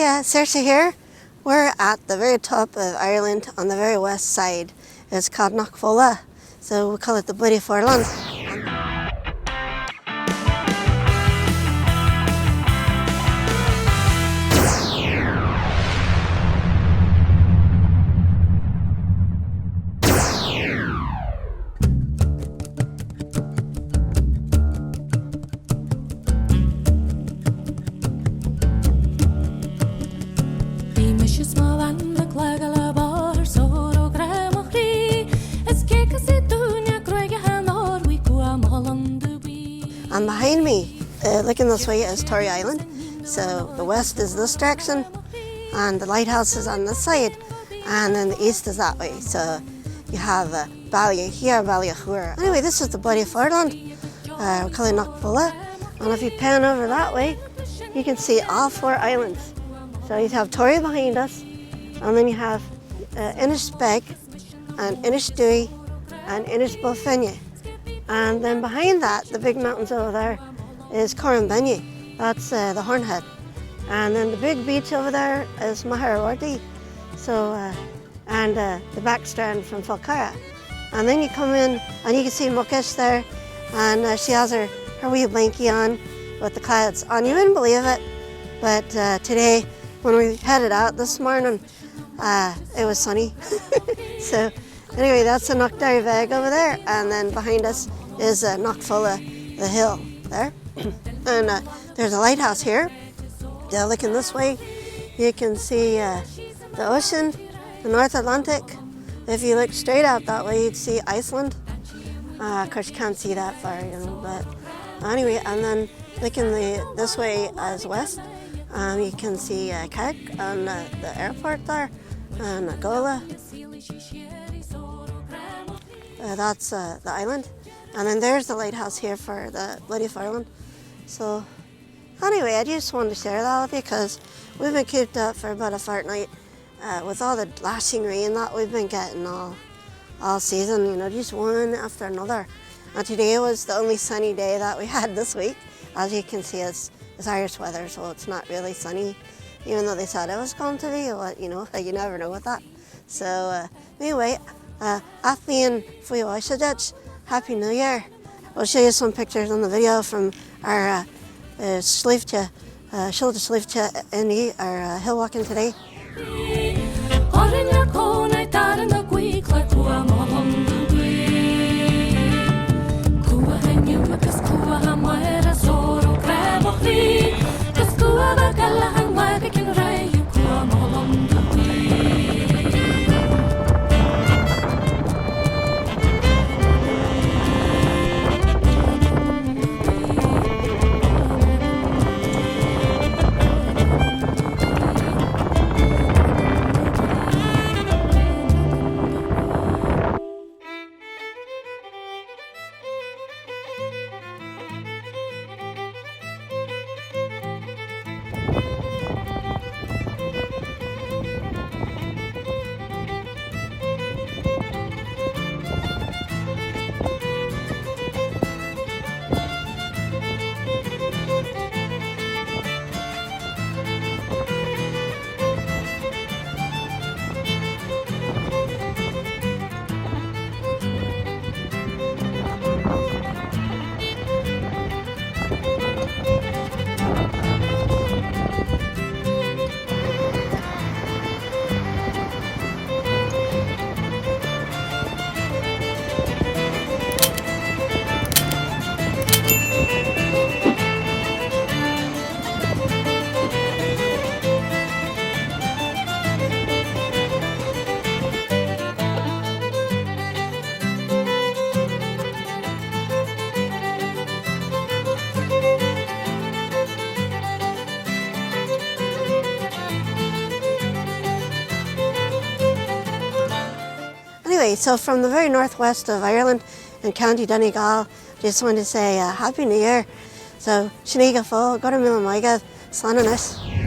Hi, Saoirse here. We're at the very top of Ireland on the very west side. It's called Cnoc Fola, so we call it the Bloody Foreland. And behind me, looking this way, is Tory Island. So the west is this direction, and the lighthouse is on this side, and then the east is that way. So you have Bhaile here, Bhaile. Anyway, this is the Bloody Foreland. We call it Cnoc Fola. And if you pan over that way, you can see all four islands. So you have Tory behind us, and then you have Innisbeg, and Innisdui, and Innisbulfinne. And then behind that, the big mountains over there, is Corranbenny. That's the Hornhead. And then the big beach over there is Comharthaí. So, and the backstrand from Falcara. And then you come in and you can see Muckish there, and she has her wee blankie on with the clouds on. You wouldn't believe it, but today when we headed out this morning, it was sunny. So anyway, that's the Cnoc Beigile over there, and then behind us is Cnoc Fola, the hill there. And there's a lighthouse here. Looking this way, you can see the ocean, the North Atlantic. If you look straight out that way, you'd see Iceland. Of course, you can't see that far, you know, but anyway, and then looking this way as west, you can see Cork and the airport there, and nGaeltacht. That's the island. And then there's the lighthouse here for the Bloody Foreland. So anyway, I just wanted to share that with you because we've been cooped up for about a fortnight with all the lashing rain that we've been getting all season, you know, just one after another. And today was the only sunny day that we had this week. As you can see, it's Irish weather, so it's not really sunny, even though they said it was going to be. But, you know, you never know with that. So anyway, Athleen Fearainn, Happy New Year. We'll show you some pictures on the video from our Slievte, Shoulder Slievte in our hill walking today. Anyway, so from the very northwest of Ireland in County Donegal, just want to say Happy New Year. So, Sníomh Fóla, Gura Míle Maigad, Scannánaithe.